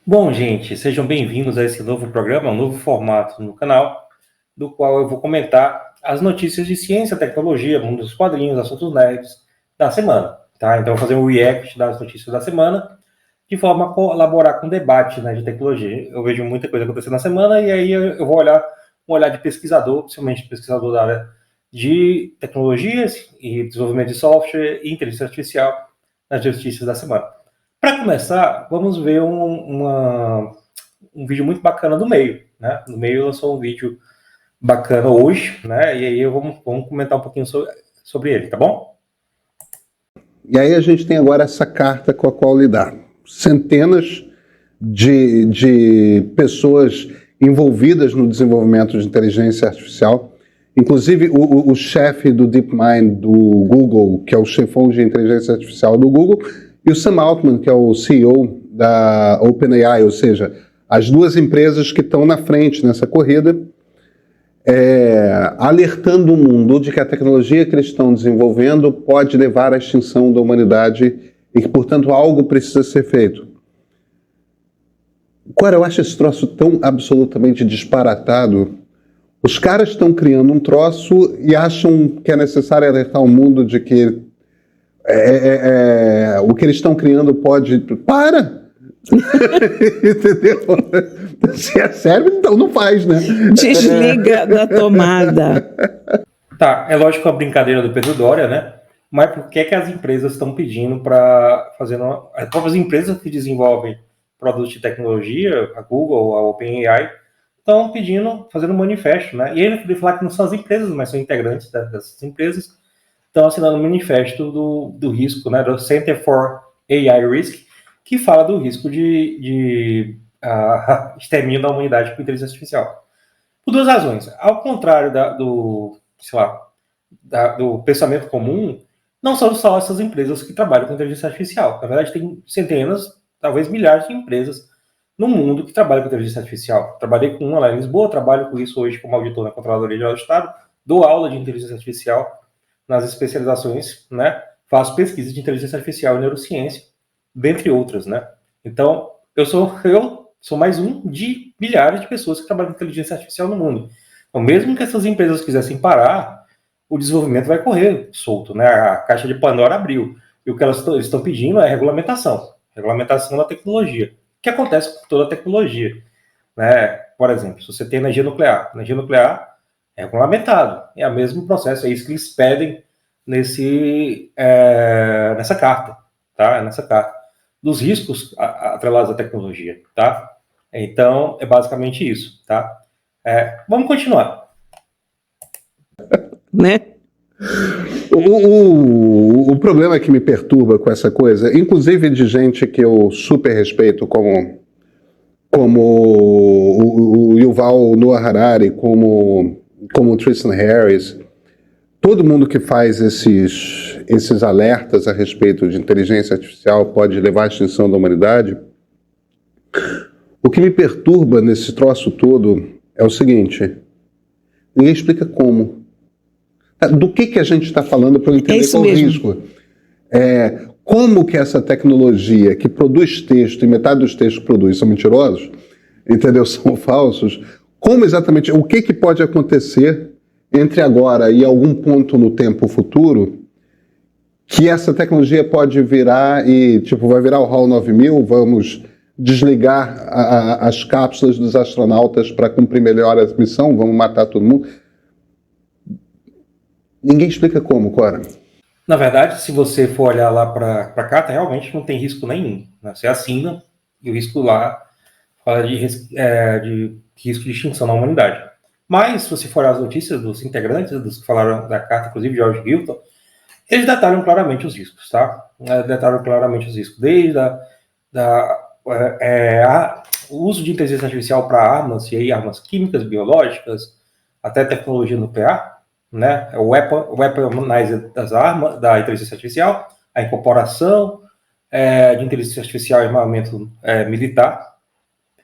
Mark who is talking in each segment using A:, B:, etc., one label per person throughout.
A: Bom, gente, sejam bem-vindos a esse novo programa, um novo formato no canal, do qual eu vou comentar as notícias de ciência, tecnologia, mundo dos quadrinhos, assuntos nerds da semana, tá? Então, eu vou fazer um react das notícias da semana, de forma a colaborar com o debate, né, de tecnologia. Eu vejo muita coisa acontecendo na semana e aí eu vou olhar um olhar de pesquisador, principalmente pesquisador da área de tecnologias e desenvolvimento de software e inteligência artificial nas notícias da semana. Para começar, vamos ver um vídeo muito bacana do Meio, né? No Meio lançou um vídeo bacana hoje, né? E aí vamos comentar um pouquinho sobre ele, tá bom?
B: E aí a gente tem agora essa carta com a qual lidar. Centenas de pessoas envolvidas no desenvolvimento de inteligência artificial, inclusive o chefe do DeepMind do Google, que é o chefão de inteligência artificial do Google, e o Sam Altman, que é o CEO da OpenAI, ou seja, as duas empresas que estão na frente nessa corrida, alertando o mundo de que a tecnologia que eles estão desenvolvendo pode levar à extinção da humanidade e que, portanto, algo precisa ser feito. Cara, eu acho esse troço tão absolutamente disparatado. Os caras estão criando um troço e acham que é necessário alertar o mundo de que o que eles estão criando pode... Para! Entendeu? Se é sério, então não faz, né?
C: Desliga da tomada.
A: Tá, é lógico a brincadeira do Pedro Doria, né? Mas por que as empresas estão pedindo para fazer as próprias empresas que desenvolvem produtos de tecnologia, a Google, a OpenAI, estão pedindo, fazendo um manifesto, né? E ele poderia falar que não são as empresas, mas são integrantes dessas empresas, estão assinando um manifesto do risco, né? Do Center for AI Risk, que fala do risco de extermínio da humanidade com inteligência artificial. Por duas razões. Ao contrário do pensamento comum, não são só essas empresas que trabalham com inteligência artificial. Na verdade, tem centenas, talvez milhares de empresas no mundo que trabalham com inteligência artificial. Trabalhei com uma lá em Lisboa, trabalho com isso hoje como auditor na Controladoria Geral do Estado, dou aula de inteligência artificial nas especializações, né? Faço pesquisa de inteligência artificial e neurociência, dentre outras, né? Então, eu sou mais um de milhares de pessoas que trabalham com inteligência artificial no mundo. Então, mesmo que essas empresas quisessem parar, o desenvolvimento vai correr solto, né? A caixa de Pandora abriu. E o que eles estão pedindo é regulamentação da tecnologia, que acontece com toda a tecnologia, né? Por exemplo, se você tem energia nuclear é regulamentado, é o mesmo processo, é isso que eles pedem nessa carta, tá? Nessa carta dos riscos atrelados à tecnologia, tá? Então, é basicamente isso, tá? Vamos continuar.
C: Né?
B: O problema que me perturba com essa coisa, inclusive de gente que eu super respeito, como o Yuval Noah Harari, como o Tristan Harris, todo mundo que faz esses alertas a respeito de inteligência artificial pode levar à extinção da humanidade. O que me perturba nesse troço todo é o seguinte: ninguém explica como. Do que a gente está falando para eu entender qual o risco? Como que essa tecnologia que produz texto, e metade dos textos que produz são mentirosos, entendeu? São falsos, como exatamente, o que pode acontecer entre agora e algum ponto no tempo futuro que essa tecnologia pode virar e, vai virar o HAL 9000, vamos desligar as cápsulas dos astronautas para cumprir melhor a missão, vamos matar todo mundo. Ninguém explica como, Cora.
A: Na verdade, se você for olhar lá para a carta, realmente não tem risco nenhum, né? Você assina e o risco lá fala de risco de extinção na humanidade. Mas, se você for olhar as notícias dos integrantes, dos que falaram da carta, inclusive George Hilton, eles detalham claramente os riscos, tá? Detalham claramente os riscos, desde o uso de inteligência artificial para armas, e aí armas químicas, biológicas, até tecnologia nuclear, né? O weaponizer das armas, da inteligência artificial, a incorporação de inteligência artificial em armamento militar,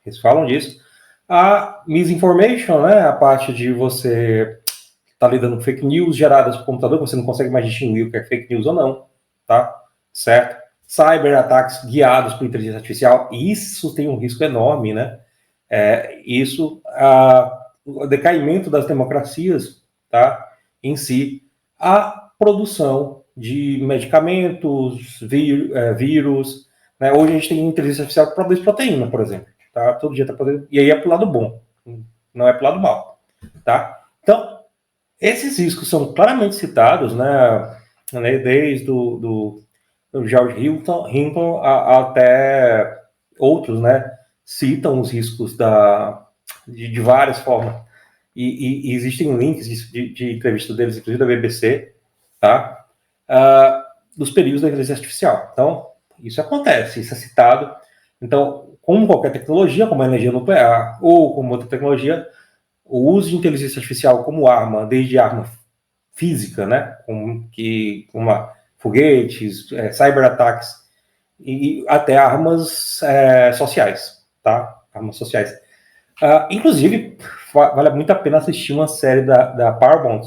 A: eles falam disso. A misinformation, né? A parte de você estar lidando com fake news geradas por computador, você não consegue mais distinguir o que é fake news ou não, tá? Certo? cyberataques guiados por inteligência artificial, isso tem um risco enorme, né? O decaimento das democracias, tá? Em si, a produção de medicamentos, vírus, né? Hoje a gente tem inteligência artificial que produz proteína, por exemplo, tá? Todo dia tá produzindo, e aí é pro lado bom, não é pro lado mal, tá? Então, esses riscos são claramente citados, né? Desde o George Hinton até outros, né? Citam os riscos de várias formas. E existem links de entrevistas deles, inclusive da BBC, tá? Dos perigos da inteligência artificial. Então, isso acontece, isso é citado. Então, como qualquer tecnologia, como a energia nuclear ou como outra tecnologia, o uso de inteligência artificial como arma, desde arma física, né? Como foguetes, cyberataques, e até armas sociais, tá? Armas sociais. Inclusive, vale muito a pena assistir uma série da Paramount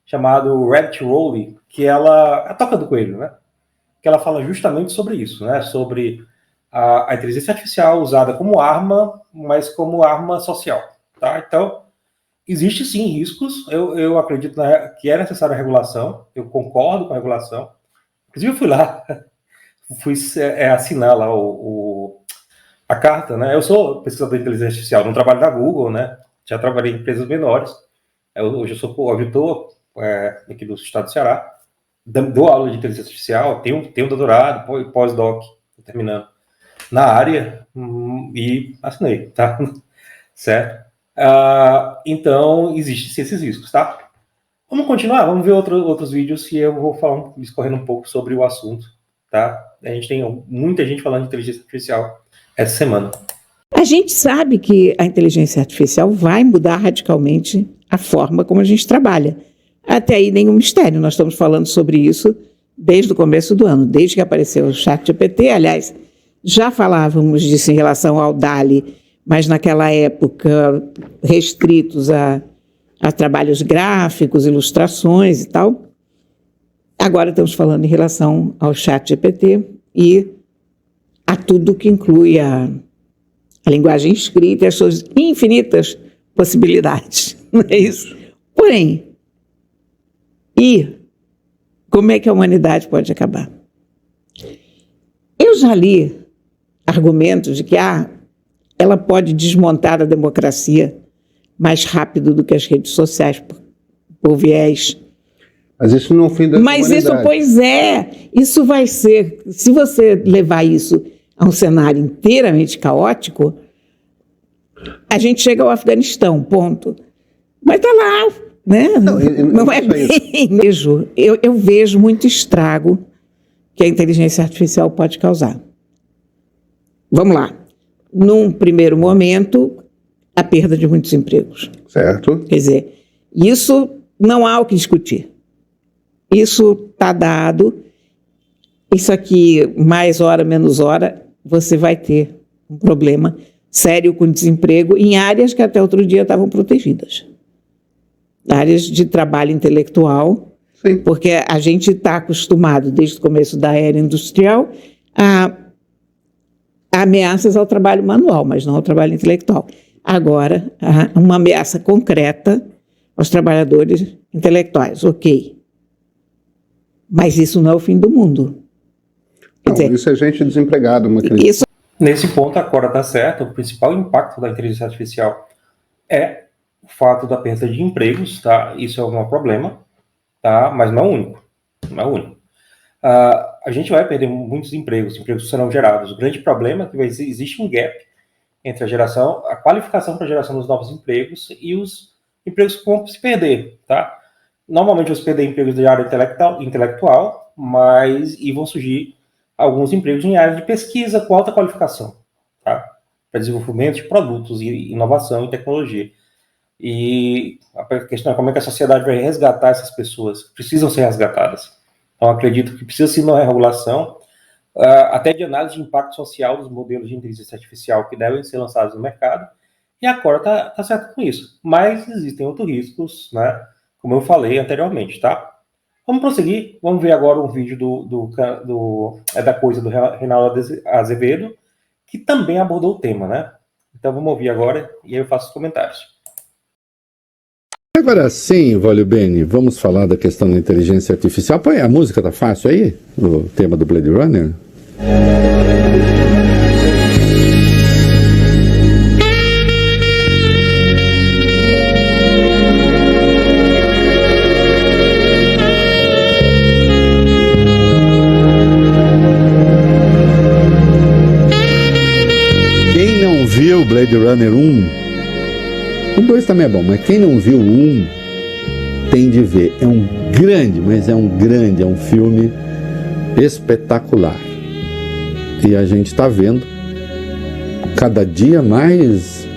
A: chamada Rabbit Hole, que ela... a Toca do Coelho, né? Que ela fala justamente sobre isso, né? Sobre a inteligência artificial usada como arma, mas como arma social, tá? Então, existe sim riscos, eu acredito que é necessária a regulação, eu concordo com a regulação. Inclusive, eu fui lá, fui assinar lá a carta, né? Eu sou pesquisador de inteligência artificial, não trabalho na Google, né? Já trabalhei em empresas menores. Hoje eu sou auditor aqui do estado do Ceará, dou aula de inteligência artificial, tenho doutorado, pós-doc, terminando na área, e assinei, tá? Certo? Então, existem esses riscos, tá? Vamos continuar, vamos ver outros vídeos e eu vou falar, discorrendo um pouco sobre o assunto, tá? A gente tem muita gente falando de inteligência artificial essa semana.
C: A gente sabe que a inteligência artificial vai mudar radicalmente a forma como a gente trabalha. Até aí nenhum mistério, nós estamos falando sobre isso desde o começo do ano, desde que apareceu o ChatGPT. Aliás, já falávamos disso em relação ao DALL-E, mas naquela época restritos a trabalhos gráficos, ilustrações e tal. Agora estamos falando em relação ao ChatGPT e a tudo que inclui a linguagem escrita e as suas infinitas possibilidades. Não é isso? Porém, como é que a humanidade pode acabar? Eu já li argumentos de que ela pode desmontar a democracia mais rápido do que as redes sociais, por viés.
B: Mas isso não é o fim da humanidade.
C: Mas isso, pois é, isso vai ser, se você levar isso a um cenário inteiramente caótico, a gente chega ao Afeganistão, ponto. Mas está lá, né? Não é bem mesmo. Eu vejo muito estrago que a inteligência artificial pode causar. Vamos lá. Num primeiro momento, a perda de muitos empregos.
B: Certo.
C: Quer dizer, isso não há o que discutir. Isso está dado. Isso aqui, mais hora, menos hora, você vai ter um problema sério com desemprego em áreas que até outro dia estavam protegidas. Áreas de trabalho intelectual.
B: Sim.
C: Porque a gente está acostumado, desde o começo da era industrial, a ameaças ao trabalho manual, mas não ao trabalho intelectual. Agora, há uma ameaça concreta aos trabalhadores intelectuais, ok. Mas isso não é o fim do mundo.
B: Não, isso é gente desempregada, uma crise.
A: Nesse ponto, a Cora está certa. O principal impacto da inteligência artificial é o fato da perda de empregos, tá? Isso é um problema, tá? Mas não é o único. Não é o único. A gente vai perder muitos empregos serão gerados. O grande problema é que existe um gap entre a qualificação para a geração dos novos empregos e os empregos que vão se perder, tá? Normalmente vão se perder empregos de área intelectual, e vão surgir alguns empregos em área de pesquisa com alta qualificação, tá? Para desenvolvimento de produtos e inovação e tecnologia. E a questão é como é que a sociedade vai resgatar essas pessoas que precisam ser resgatadas. Então, acredito que precisa sim uma regulação, até de análise de impacto social dos modelos de inteligência artificial que devem ser lançados no mercado, e a Cora está certa com isso. Mas existem outros riscos, né, como eu falei anteriormente, tá? Vamos prosseguir, vamos ver agora um vídeo da coisa do Reinaldo Azevedo, que também abordou o tema, né? Então vamos ouvir agora e aí eu faço os comentários.
D: Agora sim, Vólio Bene, vamos falar da questão da inteligência artificial. Põe a música, tá fácil aí? O tema do Blade Runner? Quem não viu Blade Runner 1... O 2 também é bom, mas quem não viu o 1 tem de ver. É um grande, mas é um filme espetacular. E a gente está vendo cada dia mais,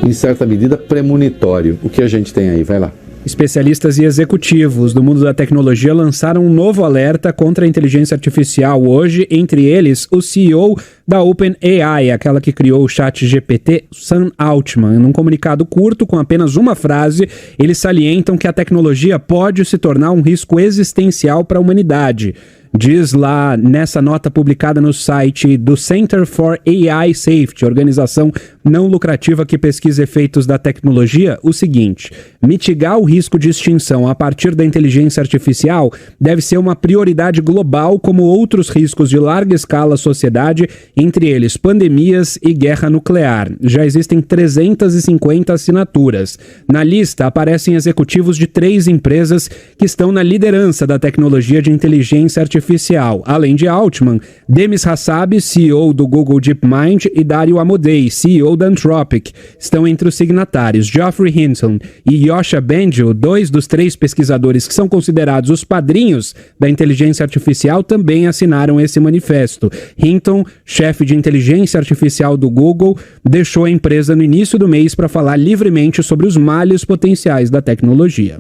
D: em certa medida, premonitório. O que a gente tem aí? Vai lá.
E: Especialistas e executivos do mundo da tecnologia lançaram um novo alerta contra a inteligência artificial hoje, entre eles o CEO da OpenAI, aquela que criou o ChatGPT, Sam Altman. Num comunicado curto, com apenas uma frase, eles salientam que a tecnologia pode se tornar um risco existencial para a humanidade. Diz lá nessa nota publicada no site do Center for AI Safety, organização não lucrativa que pesquisa efeitos da tecnologia, o seguinte: mitigar o risco de extinção a partir da inteligência artificial deve ser uma prioridade global, como outros riscos de larga escala à sociedade, entre eles pandemias e guerra nuclear. Já existem 350 assinaturas. Na lista aparecem executivos de 3 empresas que estão na liderança da tecnologia de inteligência artificial. Além de Altman, Demis Hassabis, CEO do Google DeepMind, e Dario Amodei, CEO da Anthropic, estão entre os signatários. Geoffrey Hinton e Yosha Bengio, 2 dos 3 pesquisadores que são considerados os padrinhos da inteligência artificial, também assinaram esse manifesto. Hinton, chefe de inteligência artificial do Google, deixou a empresa no início do mês para falar livremente sobre os males potenciais da tecnologia.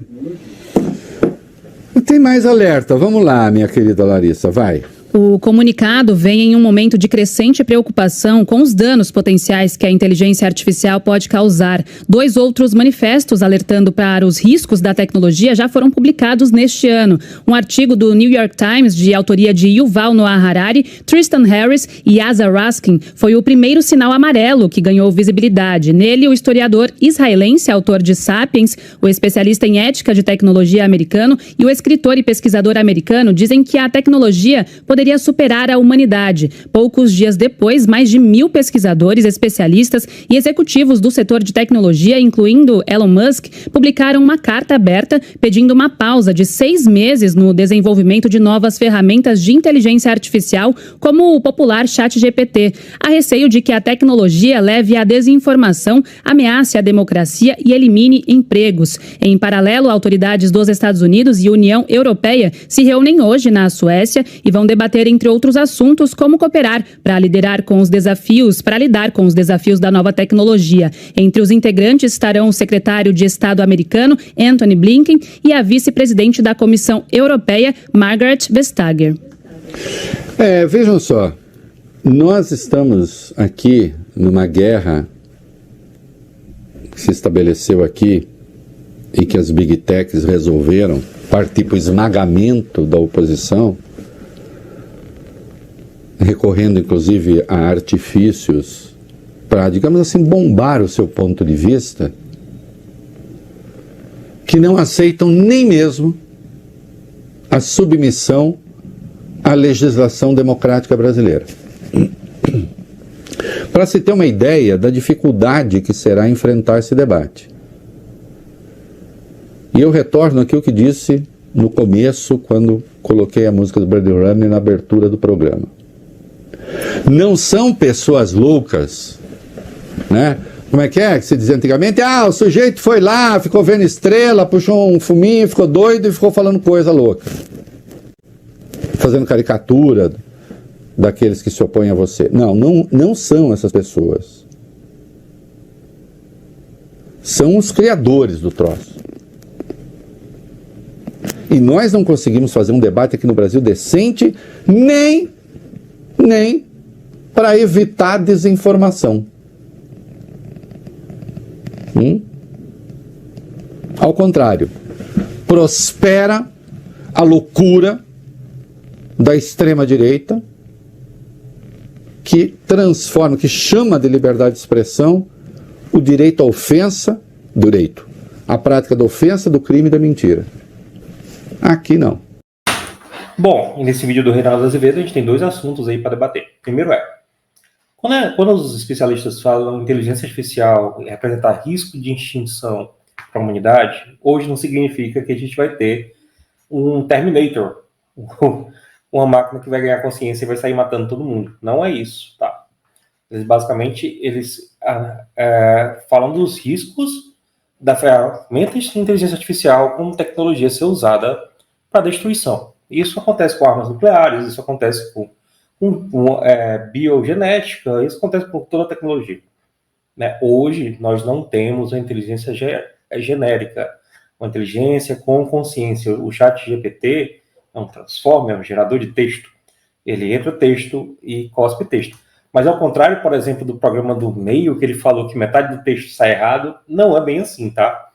D: Tem mais alerta. Vamos lá, minha querida Larissa, vai.
F: O comunicado vem em um momento de crescente preocupação com os danos potenciais que a inteligência artificial pode causar. 2 outros manifestos alertando para os riscos da tecnologia já foram publicados neste ano. Um artigo do New York Times, de autoria de Yuval Noah Harari, Tristan Harris e Asa Raskin, foi o primeiro sinal amarelo que ganhou visibilidade. Nele, o historiador israelense, autor de Sapiens, o especialista em ética de tecnologia americano e o escritor e pesquisador americano dizem que a tecnologia poderia superar a humanidade. Poucos dias depois, mais de 1.000 pesquisadores, especialistas e executivos do setor de tecnologia, incluindo Elon Musk, publicaram uma carta aberta pedindo uma pausa de 6 meses no desenvolvimento de novas ferramentas de inteligência artificial, como o popular ChatGPT, a receio de que a tecnologia leve à desinformação, ameace a democracia e elimine empregos. Em paralelo, autoridades dos Estados Unidos e União Europeia se reúnem hoje na Suécia e vão debater, entre outros assuntos, como cooperar para lidar com os desafios da nova tecnologia. Entre os integrantes estarão o secretário de Estado americano, Antony Blinken, e a vice-presidente da Comissão Europeia, Margaret Vestager.
D: Vejam só, nós estamos aqui numa guerra que se estabeleceu aqui e que as Big Techs resolveram partir para o esmagamento da oposição, recorrendo inclusive a artifícios para, digamos assim, bombar o seu ponto de vista, que não aceitam nem mesmo a submissão à legislação democrática brasileira. Para se ter uma ideia da dificuldade que será enfrentar esse debate. E eu retorno aqui o que disse no começo, quando coloquei a música do Blade Runner na abertura do programa. Não são pessoas loucas, né? Como é que se dizia antigamente? O sujeito foi lá, ficou vendo estrela, puxou um fuminho, ficou doido e ficou falando coisa louca. Fazendo caricatura daqueles que se opõem a você. Não são essas pessoas. São os criadores do troço. E nós não conseguimos fazer um debate aqui no Brasil decente, nem para evitar desinformação. Ao contrário, prospera a loucura da extrema-direita, que transforma, que chama de liberdade de expressão o direito à ofensa, a prática da ofensa, do crime e da mentira. Aqui não.
A: Bom, nesse vídeo do Reinaldo Azevedo a gente tem 2 assuntos aí para debater. Primeiro quando os especialistas falam inteligência artificial representar risco de extinção para a humanidade, hoje não significa que a gente vai ter um Terminator, uma máquina que vai ganhar consciência e vai sair matando todo mundo. Não é isso, tá? Eles falam dos riscos da ferramenta de inteligência artificial como tecnologia ser usada para destruição. Isso acontece com armas nucleares, isso acontece com biogenética, isso acontece com toda a tecnologia. Né? Hoje, nós não temos a inteligência genérica, uma inteligência com consciência. O ChatGPT é um transformer, é um gerador de texto. Ele entra texto e cospe texto. Mas ao contrário, por exemplo, do programa do Mail, que ele falou que metade do texto sai errado, não é bem assim, tá?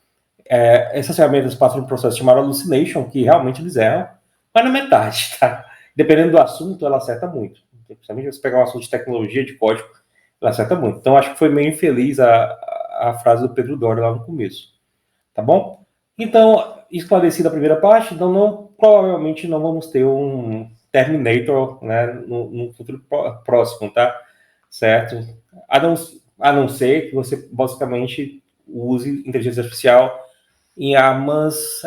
A: Essas ferramentas passam por um processo chamado hallucination, que realmente eles erram, mas na metade, tá? Dependendo do assunto, ela acerta muito. Principalmente se pegar um assunto de tecnologia, de código, ela acerta muito. Então, acho que foi meio infeliz a frase do Pedro Doria lá no começo. Tá bom? Então, esclarecida a primeira parte, então provavelmente não vamos ter um Terminator, né, no futuro próximo, tá? Certo? A não ser que você basicamente use inteligência artificial em armas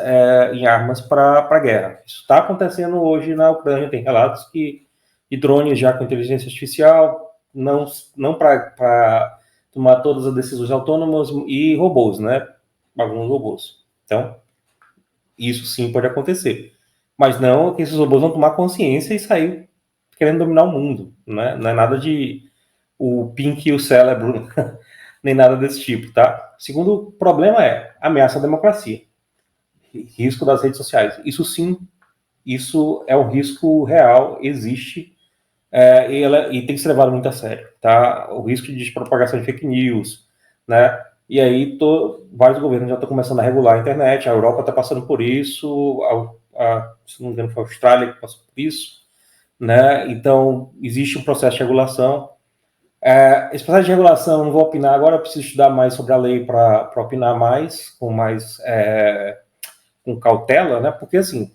A: para guerra. Isso está acontecendo hoje na Ucrânia. Tem relatos de drones já com inteligência artificial, não para tomar todas as decisões autônomas, e robôs, né? Alguns robôs. Então, isso sim pode acontecer. Mas não que esses robôs vão tomar consciência e sair querendo dominar o mundo. Né? Não é nada de o Pink e o cérebro, nem nada desse tipo, tá? Segundo problema ameaça à democracia. Risco das redes sociais. Isso sim, isso é um risco real, existe, e tem que ser levado muito a sério, tá? O risco de propagação de fake news, né? E aí vários governos já estão começando a regular a internet, a Europa está passando por isso, se não me engano foi a Austrália que passou por isso, né? Então, existe um processo de regulação. Esse processo de regulação, não vou opinar agora, eu preciso estudar mais sobre a lei para opinar mais, com cautela, né? Porque, assim,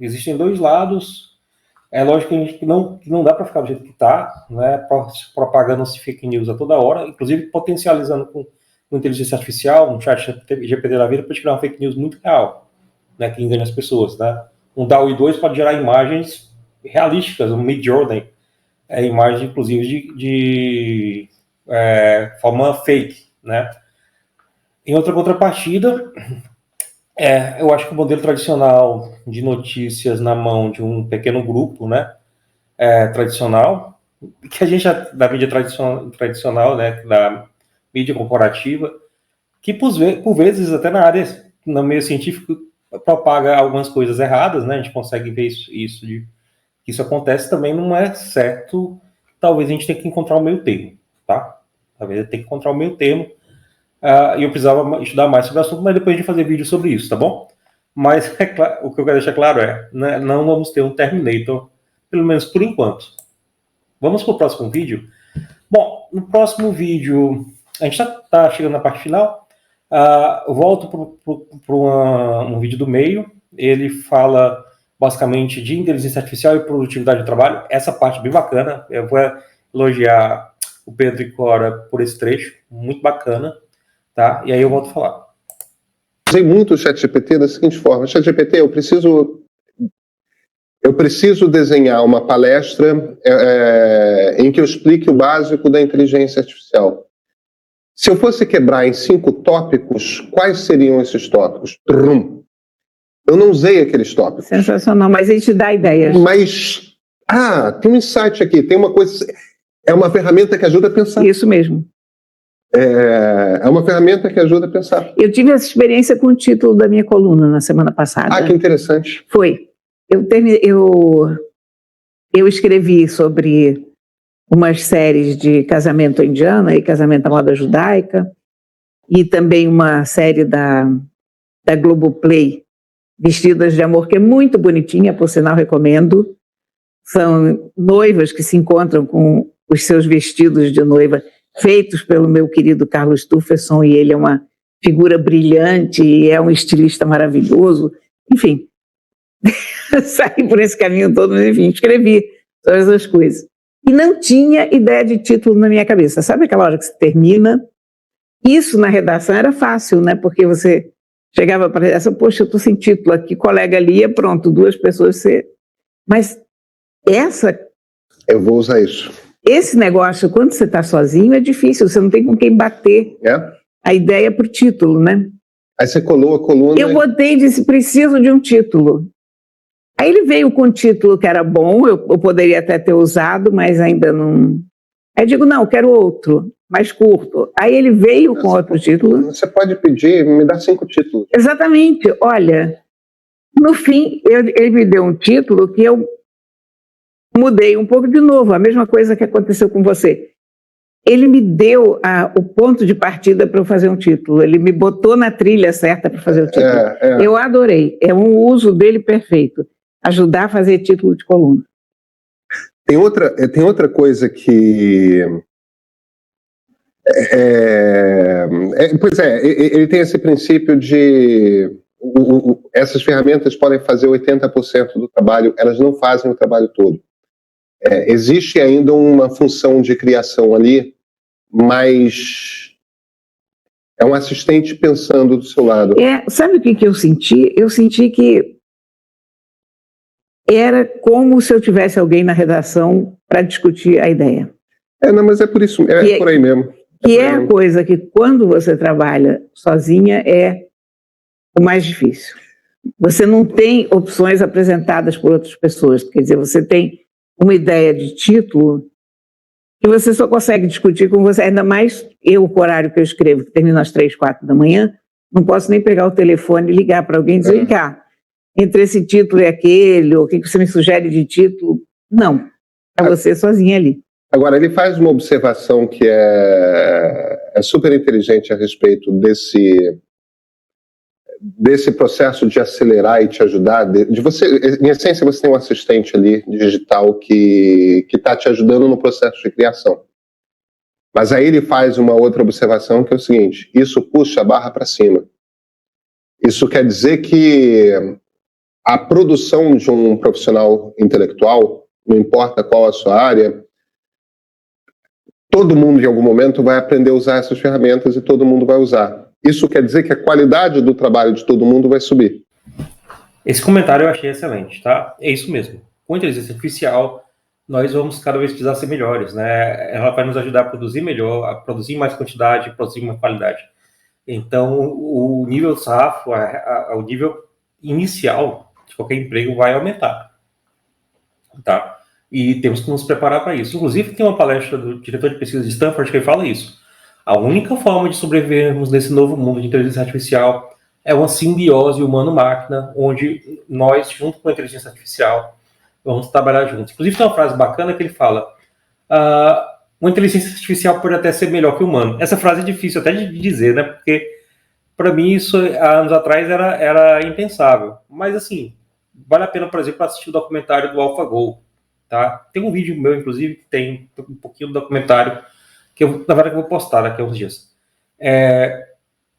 A: existem 2 lados. É lógico que não dá para ficar do jeito que está, né? Propagando-se fake news a toda hora, inclusive potencializando com inteligência artificial, um chat GPT da vida, pode criar uma fake news muito real, né? Que engana as pessoas, né? Um DALL-E 2 pode gerar imagens realísticas, um Midjourney, imagem, inclusive, de forma fake, né? Em outra contrapartida, eu acho que o modelo tradicional de notícias na mão de um pequeno grupo, né, tradicional, que a gente da mídia tradicional, né, da mídia corporativa, que por vezes até no meio científico, propaga algumas coisas erradas, né? A gente consegue ver isso acontece, também não é certo. Talvez a gente tenha que encontrar o meio termo, tá? Talvez eu tenha que encontrar o meio termo. E eu precisava estudar mais sobre o assunto, mas depois a gente fazer vídeo sobre isso, tá bom? Mas o que eu quero deixar claro né, não vamos ter um Terminator, pelo menos por enquanto. Vamos para o próximo vídeo. Bom, no próximo vídeo, a gente está chegando na parte final. Eu volto para um vídeo do meio. Ele fala basicamente de inteligência artificial e produtividade do trabalho. Essa parte é bem bacana. Eu vou elogiar o Pedro e Cora por esse trecho, muito bacana, tá? E aí eu volto a falar.
B: Usei muito o ChatGPT da seguinte forma: ChatGPT, eu preciso desenhar uma palestra em que eu explique o básico da inteligência artificial. Se eu fosse quebrar em 5 tópicos, quais seriam esses tópicos? Eu não usei aqueles tópicos.
C: Sensacional, mas ele te dá ideias.
B: Mas, tem um insight aqui, tem uma coisa... É uma ferramenta que ajuda a pensar.
C: Isso mesmo.
B: É uma ferramenta que ajuda a pensar.
C: Eu tive essa experiência com o título da minha coluna na semana passada.
B: Que interessante.
C: Foi. Eu escrevi sobre umas séries de casamento indiana e casamento à moda judaica, e também uma série da Globoplay Vestidas de Amor, que é muito bonitinha, por sinal recomendo. São noivas que se encontram com os seus vestidos de noiva, feitos pelo meu querido Carlos Tufferson, e ele é uma figura brilhante, e é um estilista maravilhoso. Enfim, saí por esse caminho todo, mas enfim, escrevi todas as coisas. E não tinha ideia de título na minha cabeça. Sabe aquela hora que você termina? Isso na redação era fácil, né? Porque você chegava para a redação, poxa, eu estou sem título aqui, colega lia, pronto, 2 pessoas, você... Mas
B: eu vou usar isso.
C: Esse negócio, quando você está sozinho, é difícil, você não tem com quem bater a ideia para o título, né?
B: Aí você colou a coluna...
C: Eu botei e disse, preciso de um título. Aí ele veio com um título que era bom, eu poderia até ter usado, mas ainda não... Aí eu digo, não, quero outro, mais curto. Aí ele veio com outro título.
B: Você pode pedir, me dá 5 títulos.
C: Exatamente, olha, no fim, ele me deu um título que eu mudei um pouco de novo, a mesma coisa que aconteceu com você. Ele me deu o ponto de partida para eu fazer um título, ele me botou na trilha certa para fazer o título. Eu adorei, é um uso dele perfeito, ajudar a fazer título de coluna.
B: Tem outra coisa que... ele tem esse princípio de... essas ferramentas podem fazer 80% do trabalho, elas não fazem o trabalho todo. Existe ainda uma função de criação ali, mas é um assistente pensando do seu lado.
C: Sabe o que eu senti? Eu senti que era como se eu tivesse alguém na redação para discutir a ideia.
B: Não, mas é por isso, por aí mesmo.
C: A coisa que quando você trabalha sozinha é o mais difícil. Você não tem opções apresentadas por outras pessoas, quer dizer, você tem uma ideia de título que você só consegue discutir com você, ainda mais eu, o horário que eu escrevo, que termina às 3, 4 da manhã, não posso nem pegar o telefone e ligar para alguém e dizer, vem cá, entre esse título e aquele, ou o que você me sugere de título? Não, é você sozinha ali.
B: Agora, ele faz uma observação que é super inteligente a respeito desse processo de acelerar e te ajudar, de você, em essência, você tem um assistente ali, digital, que está te ajudando no processo de criação. Mas aí ele faz uma outra observação, que é o seguinte, isso puxa a barra para cima. Isso quer dizer que a produção de um profissional intelectual, não importa qual a sua área, todo mundo em algum momento vai aprender a usar essas ferramentas e todo mundo vai usar. Isso quer dizer que a qualidade do trabalho de todo mundo vai subir.
A: Esse comentário eu achei excelente, tá? É isso mesmo. Com a inteligência artificial, nós vamos cada vez precisar ser melhores, né? Ela vai nos ajudar a produzir melhor, a produzir mais quantidade, a produzir mais qualidade. Então, o nível sarrafo, o nível inicial de qualquer emprego vai aumentar, tá? E temos que nos preparar para isso. Inclusive, tem uma palestra do diretor de pesquisa de Stanford que ele fala isso. A única forma de sobrevivermos nesse novo mundo de inteligência artificial é uma simbiose humano-máquina, onde nós, junto com a inteligência artificial, vamos trabalhar juntos. Inclusive, tem uma frase bacana que ele fala, uma inteligência artificial pode até ser melhor que o humano. Essa frase é difícil até de dizer, né? Porque, para mim, isso, há anos atrás, era impensável. Mas, assim, vale a pena, por exemplo, assistir o documentário do AlphaGo. Tá? Tem um vídeo meu, inclusive, que tem um pouquinho do documentário, que eu, na verdade, eu vou postar daqui a uns dias.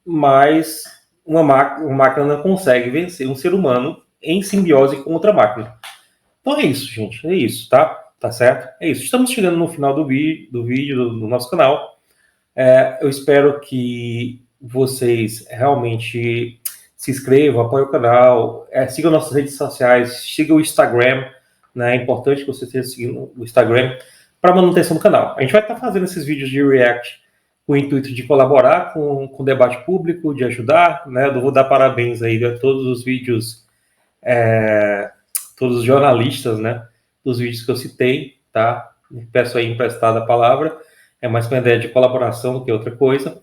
A: Mas uma máquina não consegue vencer um ser humano em simbiose com outra máquina. Então é isso, gente. É isso, tá? Tá certo? É isso. Estamos chegando no final do vídeo do nosso canal. Eu espero que vocês realmente se inscrevam, apoiem o canal, sigam nossas redes sociais, sigam o Instagram, né? É importante que você esteja seguindo o Instagram para manutenção do canal. A gente vai estar fazendo esses vídeos de React com o intuito de colaborar com o debate público, de ajudar, né? Eu vou dar parabéns aí a todos os vídeos, todos os jornalistas, né? Dos vídeos que eu citei, tá? Peço aí emprestada a palavra, é mais uma ideia de colaboração do que outra coisa,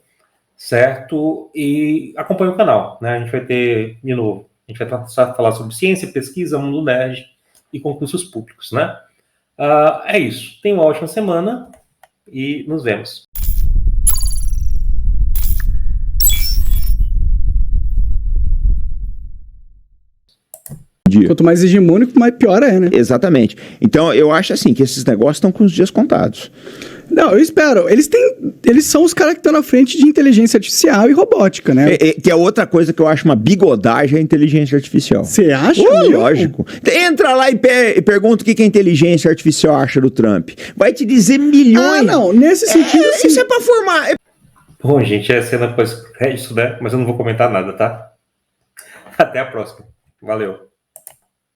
A: certo? E acompanhe o canal, né? A gente vai ter, de novo, a gente vai falar sobre ciência, pesquisa, mundo nerd e concursos públicos, né? É isso. Tenha uma ótima semana e nos vemos.
G: dia.
H: Quanto mais hegemônico, mais pior é, né?
G: Exatamente. Então, eu acho assim, que esses negócios estão com os dias contados.
H: Não, eu espero. Eles são os caras que estão na frente de inteligência artificial e robótica, né?
G: Que é outra coisa que eu acho uma bigodagem, a inteligência artificial.
H: Você acha?
G: Lógico. Entra lá e pergunta o que a inteligência artificial acha do Trump. Vai te dizer milhões.
H: Ah, não. Nesse sentido, sim.
G: Isso é pra formar.
A: Bom, gente, é cena pós-crédito, né? Mas eu não vou comentar nada, tá? Até a próxima. Valeu.